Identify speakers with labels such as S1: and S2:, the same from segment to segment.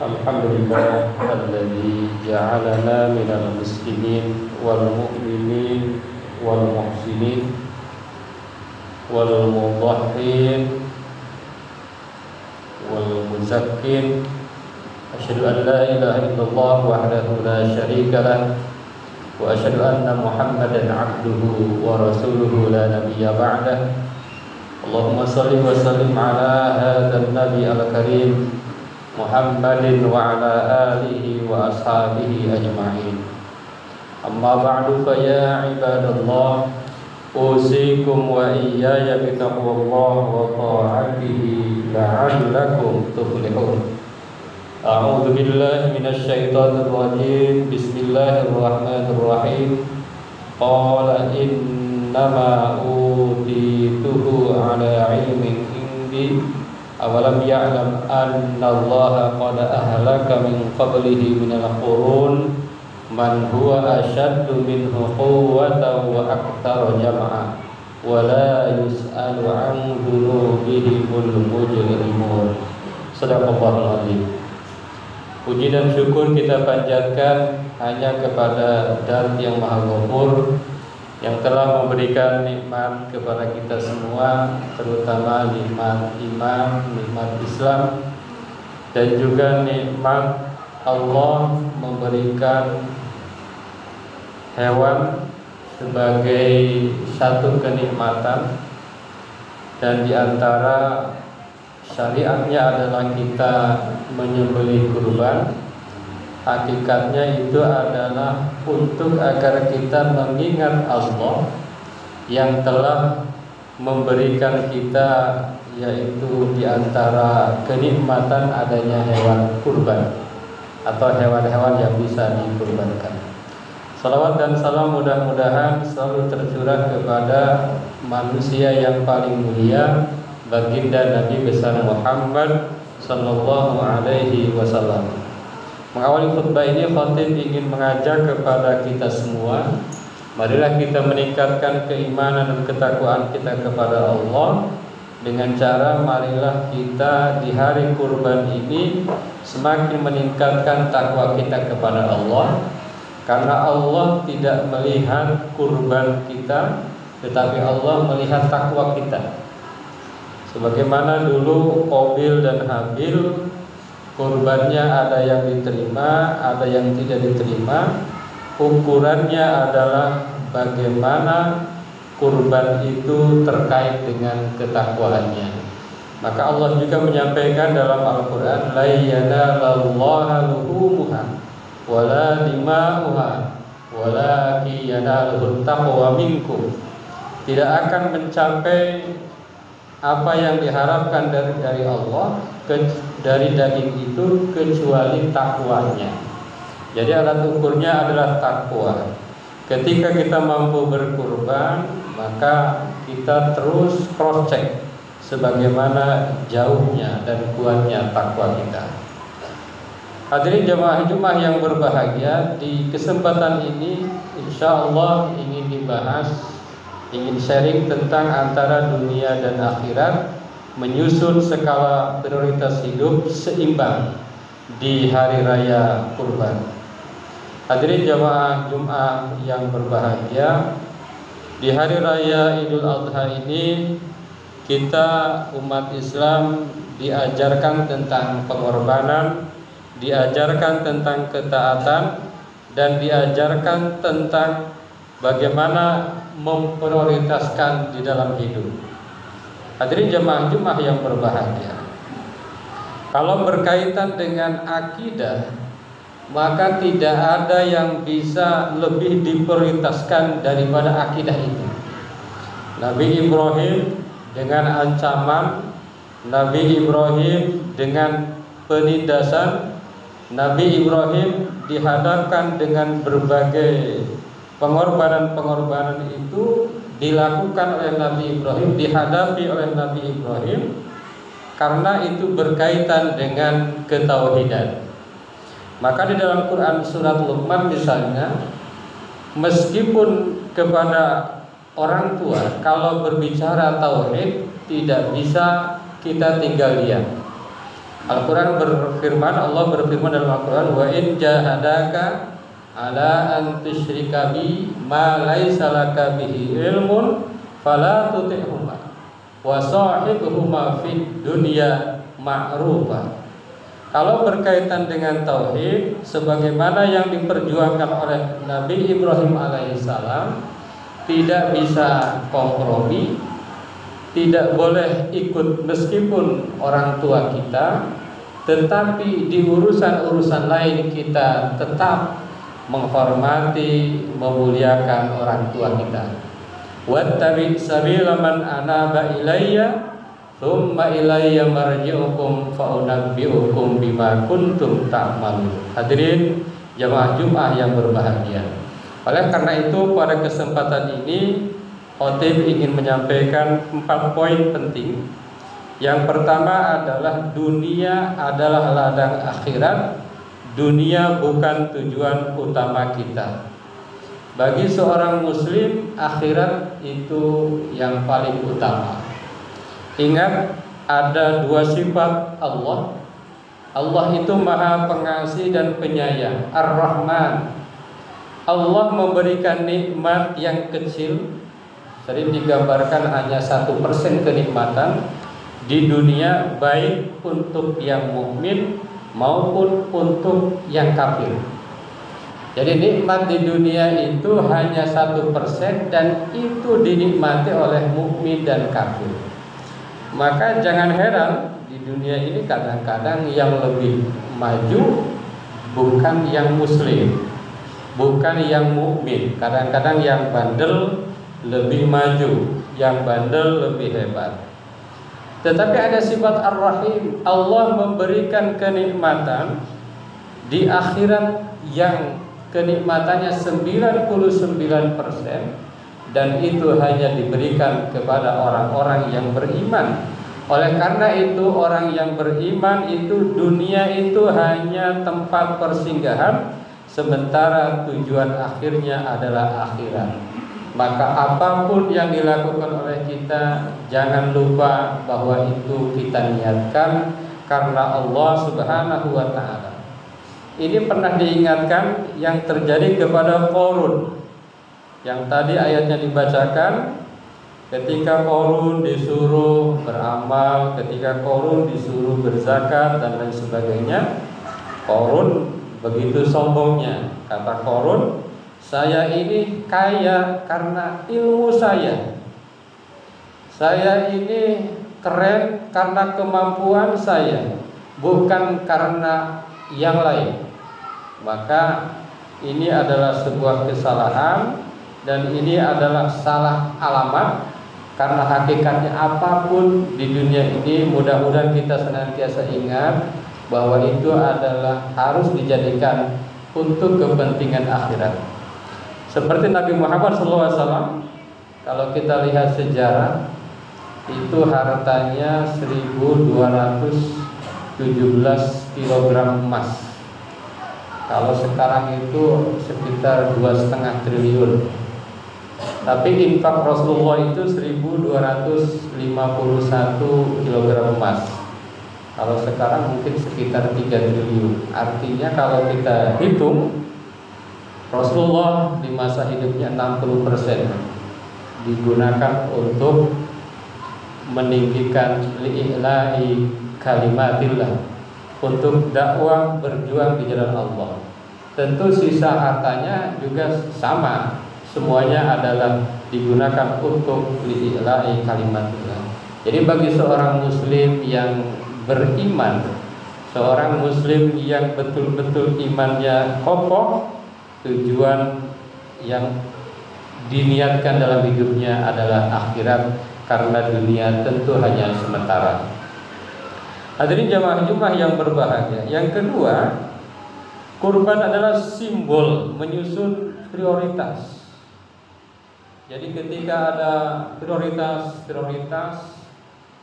S1: Alhamdulillah alladzi ja'alana minal muslimin wal mu'minin wal muhsinin wal mudahhin wal muzakkin. Asyhadu an la ilaha illallah wahdahu la syarika lah wa asyhadu anna Muhammadan 'abduhu wa rasuluhu la nabiyya ba'dah. Allahumma shalli wa sallim ala hadzal nabi al-karim Muhammadin wa ala alihi wa ashabihi ajma'in. Amma ba'du fa ya ibadallah, usikum wa iyaya bi taqwallah wa ta'atihi la'allakum tuflihun. A'udzu billahi minasy syaithanir rajim. Bismillahirrahmanirrahim. Qala innama utituhu ala ilmin indi. Awalam ya'lam anna Allah qad ahlaka min qablihi minal qurun man huwa ashaddu minhu quwwatan wa aktsara jam'a wa la yus'alu 'an dzunubihimul mujrimun. Shadaqallahul azim. Puji dan syukur kita panjatkan hanya kepada Dzat yang Maha Ghafur, yang telah memberikan nikmat kepada kita semua, terutama nikmat iman, nikmat Islam, dan juga nikmat Allah memberikan hewan sebagai satu kenikmatan. Dan diantara syariatnya adalah kita menyembelih kurban. Hakikatnya itu adalah untuk agar kita mengingat Allah yang telah memberikan kita, yaitu diantara kenikmatan adanya hewan kurban atau hewan-hewan yang bisa dikurbankan. Salawat dan salam mudah-mudahan selalu tercurah kepada manusia yang paling mulia, baginda Nabi besar Muhammad sallallahu alaihi wasallam. Mengawali khutbah ini, khatib ingin mengajak kepada kita semua, marilah kita meningkatkan keimanan dan ketakwaan kita kepada Allah dengan cara marilah kita di hari kurban ini semakin meningkatkan takwa kita kepada Allah, karena Allah tidak melihat kurban kita, tetapi Allah melihat takwa kita. Sebagaimana dulu Qabil dan Habil, kurbannya ada yang diterima, ada yang tidak diterima. Ukurannya adalah bagaimana kurban itu terkait dengan ketakwaannya. Maka Allah juga menyampaikan dalam Al-Quran, la yanalallaha luhumuha wala dima'uha walakin yanaluhut taqwa minkum. Tidak akan mencapai apa yang diharapkan dari Allah dari daging itu kecuali takwanya. Jadi alat ukurnya adalah takwa. Ketika kita mampu berkurban, maka kita terus cross check sebagaimana jauhnya dan kuatnya takwa kita. Hadirin jamaah Jumat yang berbahagia, di kesempatan ini insya Allah ingin sharing tentang antara dunia dan akhirat, menyusun skala prioritas hidup seimbang di hari raya kurban. Hadirin jamaah Jumat yang berbahagia, di hari raya Idul Adha ini kita umat Islam diajarkan tentang pengorbanan, diajarkan tentang ketaatan, dan diajarkan tentang bagaimana memprioritaskan di dalam hidup. Hadirin jamaah Jumat yang berbahagia, kalau berkaitan dengan akidah, maka tidak ada yang bisa lebih diprioritaskan daripada akidah itu. Nabi Ibrahim dengan ancaman, Nabi Ibrahim dengan penindasan, Nabi Ibrahim dihadapkan dengan berbagai pengorbanan itu dilakukan oleh Nabi Ibrahim, dihadapi oleh Nabi Ibrahim, karena itu berkaitan dengan ketauhidan. Maka di dalam Quran surat Luqman misalnya, meskipun kepada orang tua kalau berbicara tauhid tidak bisa kita tinggal diam. Al-Quran berfirman, Allah berfirman dalam Al-Quran, wa in jahadaka ala an tusyrika bi ma laisa laka bihi ilmun fala tuti'huma wa sahibhuma fid dunya ma'rufa. Kalau berkaitan dengan tauhid, sebagaimana yang diperjuangkan oleh Nabi Ibrahim alaihissalam, tidak bisa kompromi, tidak boleh ikut meskipun orang tua kita, tetapi di urusan-urusan lain kita tetap menghormati, memuliakan orang tua kita. Wattabi' sabila man anaba ilayya tsumma ilayya marji'ukum fa unabbi'ukum bima kuntum ta'malun. Hadirin jamaah Jumat yang berbahagia. Oleh karena itu pada kesempatan ini Khotib ingin menyampaikan 4 poin penting. Yang pertama adalah dunia adalah ladang akhirat. Dunia bukan tujuan utama kita. Bagi seorang muslim, akhirat itu yang paling utama. Ingat, ada 2 sifat Allah. Allah itu Maha Pengasih dan Penyayang, Ar-Rahman. Allah memberikan nikmat yang kecil, sering digambarkan hanya 1% kenikmatan di dunia, baik untuk yang mukmin maupun untuk yang kafir. Jadi nikmat di dunia itu hanya 1% dan itu dinikmati oleh mukmin dan kafir. Maka jangan heran di dunia ini kadang-kadang yang lebih maju bukan yang muslim, bukan yang mukmin. Kadang-kadang yang bandel lebih maju, yang bandel lebih hebat. Tetapi ada sifat Ar-Rahim. Allah memberikan kenikmatan di akhirat yang kenikmatannya 99%, dan itu hanya diberikan kepada orang-orang yang beriman. Oleh karena itu orang yang beriman itu dunia itu hanya tempat persinggahan, sementara tujuan akhirnya adalah akhirat. Maka apapun yang dilakukan oleh kita, jangan lupa bahwa itu kita niatkan karena Allah Subhanahu wa ta'ala. Ini pernah diingatkan yang terjadi kepada Qarun, yang tadi ayatnya dibacakan. Ketika Qarun disuruh beramal, ketika Qarun disuruh berzakat dan lain sebagainya, Qarun begitu sombongnya. Kata Qarun, saya ini kaya karena ilmu saya. Saya ini keren karena kemampuan saya, bukan karena yang lain. Maka ini adalah sebuah kesalahan, dan ini adalah salah alamat. Karena hakikatnya apapun di dunia ini, mudah-mudahan kita senantiasa ingat bahwa itu adalah harus dijadikan untuk kepentingan akhirat. Seperti Nabi Muhammad SAW, kalau kita lihat sejarah, itu hartanya 1.217 kg emas. Kalau sekarang itu sekitar 2,5 triliun. Tapi infak Rasulullah itu 1.251 kg emas. Kalau sekarang mungkin sekitar 3 triliun. Artinya kalau kita hitung, Rasulullah di masa hidupnya 60% digunakan untuk meninggikan li'ila'i kalimatillah, untuk dakwah berjuang di jalan Allah. Tentu sisa hartanya juga sama, semuanya adalah digunakan untuk li'ila'i kalimatillah. Jadi bagi seorang muslim yang beriman, seorang muslim yang betul-betul imannya kokoh, tujuan yang diniatkan dalam hidupnya adalah akhirat, karena dunia tentu hanya sementara. Hadirin jamaah Jumat yang berbahagia. Yang kedua, kurban adalah simbol menyusun prioritas. Jadi ketika ada prioritas,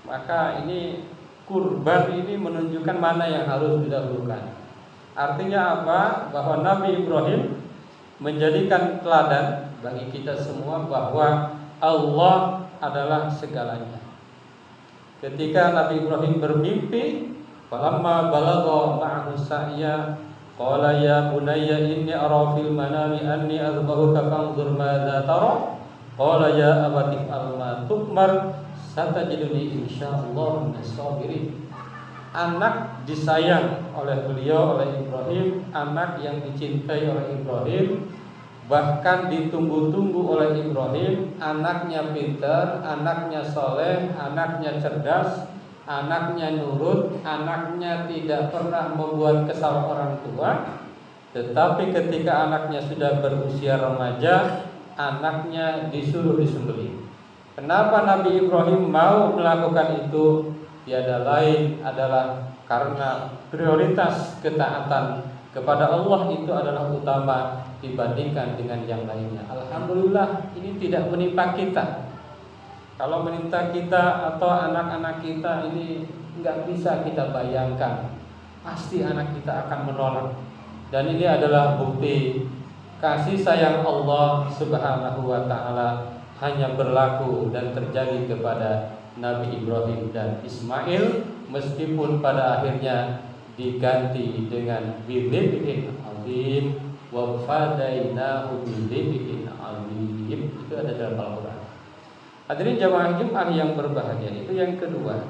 S1: maka ini kurban ini menunjukkan mana yang harus didahulukan. Artinya apa? Bahwa Nabi Ibrahim menjadikan teladan bagi kita semua bahwa Allah adalah segalanya. Ketika Nabi Ibrahim bermimpi, Falamma balagha ma'ahu sa'ya qala ya bunayya inni ara fil manami anni adhbahuka fanzur madza tara. Qala ya abati if'al ma tu'mar satajiduni insyaallah minas sabirin. Anak disayang oleh beliau, oleh Ibrahim, anak yang dicintai oleh Ibrahim, bahkan ditunggu-tunggu oleh Ibrahim, anaknya pintar, anaknya soleh, anaknya cerdas, anaknya nurut, anaknya tidak pernah membuat kesal orang tua. Tetapi ketika anaknya sudah berusia remaja, anaknya disuruh disembelih. Kenapa Nabi Ibrahim mau melakukan itu? Tiada lain adalah karena prioritas ketaatan kepada Allah itu adalah utama dibandingkan dengan yang lainnya. Alhamdulillah ini tidak menimpa kita. Kalau menimpa kita atau anak-anak kita ini nggak bisa kita bayangkan, pasti anak kita akan menolak. Dan ini adalah bukti kasih sayang Allah Subhanahu wa taala hanya berlaku dan terjadi kepada Nabi Ibrahim dan Ismail, meskipun pada akhirnya diganti dengan bidzibhin azim wa fadainahu bidzibhin azim. Itu ada dalam Al-Qur'an. Hadirin jamaah Jumat yang berbahagia, itu yang kedua.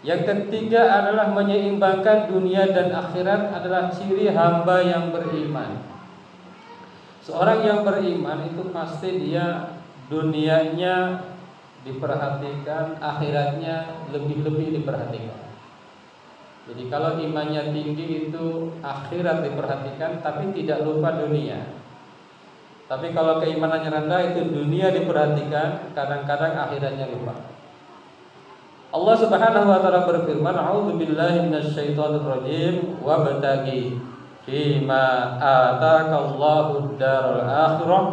S1: Yang ketiga adalah menyeimbangkan dunia dan akhirat adalah ciri hamba yang beriman. Seorang yang beriman itu pasti dia dunianya diperhatikan, akhiratnya lebih-lebih diperhatikan. Jadi kalau imannya tinggi itu akhirat diperhatikan tapi tidak lupa dunia. Tapi kalau keimanannya rendah itu dunia diperhatikan, kadang-kadang akhiratnya lupa. Allah Subhanahu wa taala berfirman, "A'udzubillahi minasyaitonir rajim wa bataghi fima ataakallahu ad-daral akhirah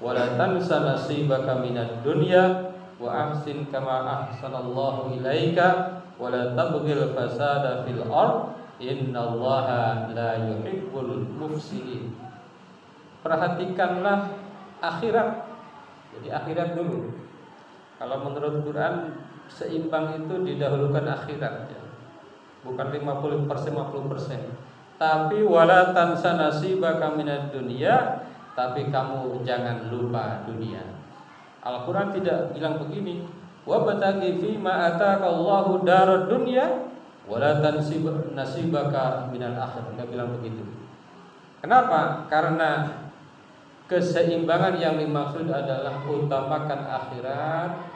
S1: wa la tansa nasibaka minad dunya wa ahsin kama ahsanallahu ilaika wa la tabghil fasada fil ard innallaha la yuhibbul mufsidin." Perhatikanlah akhirat. Jadi akhirat dulu. Kalau menurut Quran seimbang itu didahulukan akhirat ya. Bukan 50% 50%. Tapi wala tansa nasibaka minad dunya, tapi kamu jangan lupa dunia. Al-Quran tidak bilang begini, wa bataghi fima ataakallahu darad dunya wala tansib nasibaka minal akhir. Enggak bilang begitu. Kenapa? Karena keseimbangan yang dimaksud adalah utamakan akhirat,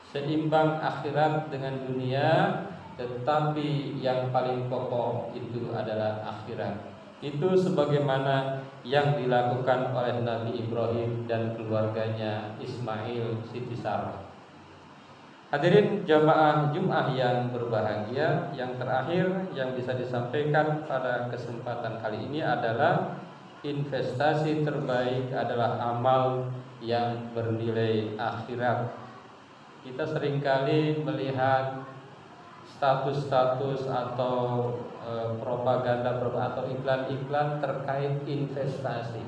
S1: seimbang akhirat dengan dunia, tetapi yang paling pokok itu adalah akhirat. Itu sebagaimana yang dilakukan oleh Nabi Ibrahim dan keluarganya Ismail Siti Sarah. Hadirin jamaah Jumat yang berbahagia, yang terakhir yang bisa disampaikan pada kesempatan kali ini adalah investasi terbaik adalah amal yang bernilai akhirat. Kita seringkali melihat status-status atau propaganda atau iklan-iklan terkait investasi.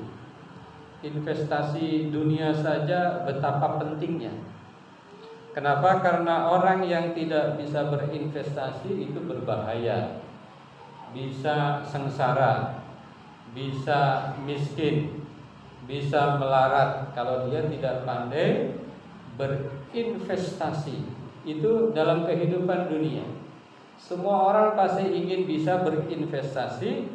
S1: Investasi dunia saja betapa pentingnya. Kenapa? Karena orang yang tidak bisa berinvestasi itu berbahaya, bisa sengsara, bisa miskin, bisa melarat kalau dia tidak pandai berinvestasi. Itu dalam kehidupan dunia. Semua orang pasti ingin bisa berinvestasi,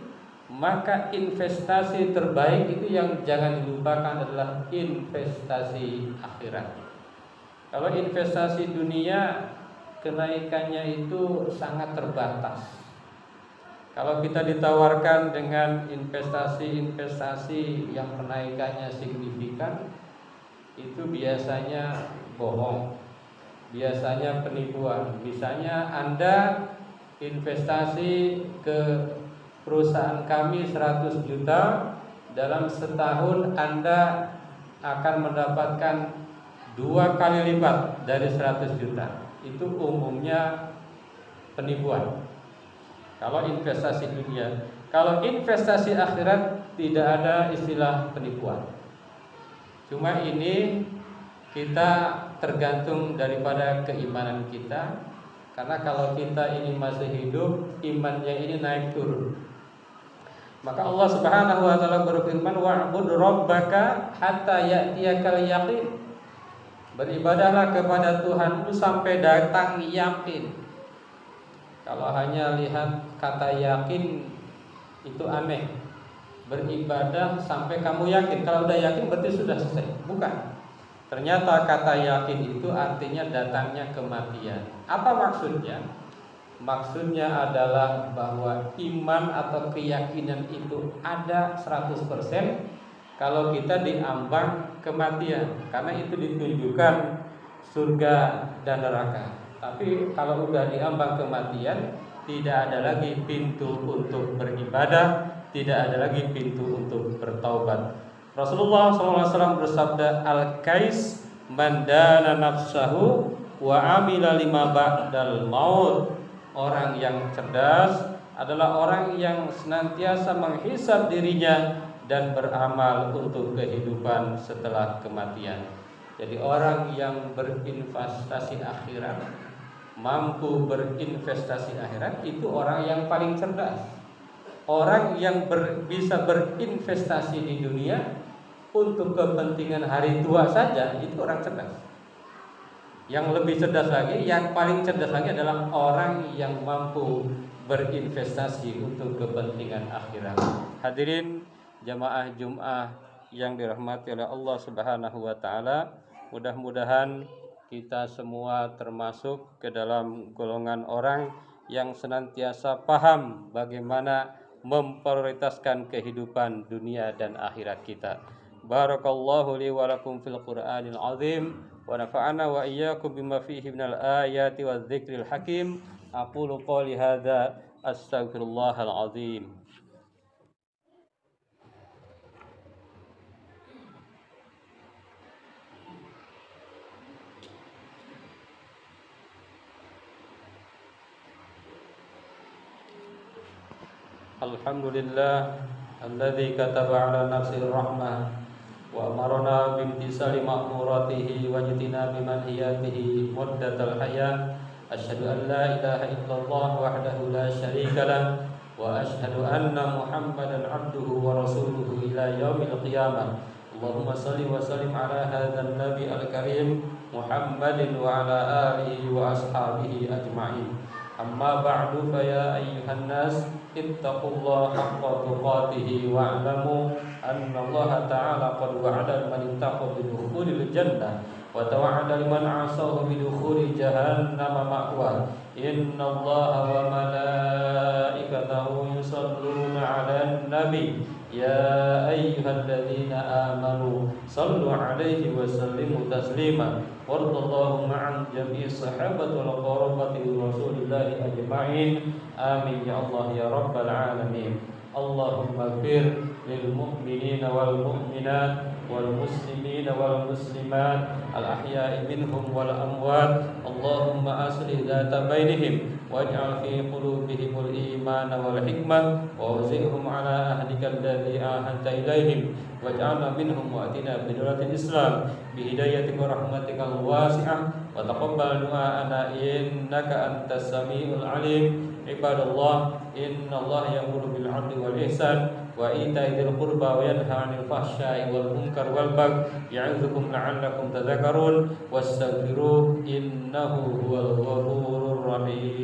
S1: maka investasi terbaik itu yang jangan dilupakan adalah investasi akhirat. Kalau investasi dunia kenaikannya itu sangat terbatas. Kalau kita ditawarkan dengan investasi-investasi yang kenaikannya signifikan, itu biasanya bohong, biasanya penipuan. Misalnya Anda investasi ke perusahaan kami 100 juta, dalam setahun Anda akan mendapatkan 2 kali lipat dari 100 juta. Itu umumnya penipuan. Kalau investasi dunia, kalau investasi akhirat tidak ada istilah penipuan. Cuma ini kita tergantung daripada keimanan kita, Karena kalau kita ini masih hidup, imannya ini naik turun. Maka Allah Subhanahu wa taala berfirman, wa'bud rabbaka hatta ya'tiyakal yaqin. Beribadahlah kepada Tuhanmu sampai datang yakin. Kalau hanya lihat kata yakin itu aneh. Beribadah sampai kamu yakin. Kalau udah yakin berarti sudah selesai. Bukan. Ternyata kata yakin itu artinya datangnya kematian. Apa maksudnya? Maksudnya adalah bahwa iman atau keyakinan itu ada 100% kalau kita diambang kematian. Karena itu ditunjukkan surga dan neraka. Tapi kalau udah diambang kematian, tidak ada lagi pintu untuk beribadah, tidak ada lagi pintu untuk bertaubat. Rasulullah SAW bersabda, Al-Kais man dana nafsahu wa amila lima ba'dal maut. Orang yang cerdas adalah orang yang senantiasa menghisab dirinya dan beramal untuk kehidupan setelah kematian. Jadi orang yang berinvestasi akhirat, mampu berinvestasi akhirat, itu orang yang paling cerdas. Orang yang bisa berinvestasi di dunia untuk kepentingan hari tua saja, itu orang cerdas. Yang lebih cerdas lagi, yang paling cerdas lagi adalah orang yang mampu berinvestasi untuk kepentingan akhirat. Hadirin jamaah Jum'ah yang dirahmati oleh Allah Subhanahu wa taala, mudah-mudahan kita semua termasuk ke dalam golongan orang yang senantiasa paham bagaimana memprioritaskan kehidupan dunia dan akhirat kita. Barakallahu li wa lakum fil Qur'anil azim wa nafa'ana wa iyyakum bima fihi minal ayati wadh-dhikril hakim. Aqulu qouli hadza astaghfirullahal azim. Alhamdulillah alladzi kataba ala nafsihi rahmah wa amarna bimtisali ma'muratihi wa jitinabi manhiyatihi muddatal hayat. Asyhadu an la ilaha illallah wahdahu la syarika lah wa asyhadu anna Muhammadan abduhu wa rasuluhu ila yaumil qiyamah. Allahumma salli wa sallim ala hadzal nabi al-karim Muhammadin wa ala alihi wa ashabihi ajma'in. Amma ba'du fa ya ayyuhan nas ittaqullaha haqqa tuqatih wa'lamu anna Allah ta'ala qad wa'ada man ittaqa bi dukhulil jannah wa tawa'ada liman 'asahu bi dukhuli jahannam ma'wa. Inna Allah wa malaikatahu yusalluna 'alan nabi ya ayyuhalladzina amanu sallu 'alaihi wa sallimu taslima. Warḍallahu ma'an jami'i sahabati wal qarabati Rasulillahi ajma'in. Amin ya Allah ya rabbal alamin. Allahumma ighfir lil mu'minina wal mu'minat wal muslimina wal muslimat al ahya'i minhum wal amwat. Allahumma aslih dhata bainihim waj'al fi qulubihimul iman wal hikmah wa wazihhum ala ahdika alladhi ahadta ilaihim waj'alna minhum wa atina bi nuratil islam bi hidayatika wa rahmatikal wasi'ah wa taqabbal du'ana innaka antas samiul alim. Ibadallah, innallaha ya'muru bil 'adli wal ihsan wa ita'i dzil qurba wa yanha 'anil fahsya'i wal munkar wal baghi ya'idzukum la'allakum tadhakkarun wastaghfiruhu innahu huwal ghafurur rahim.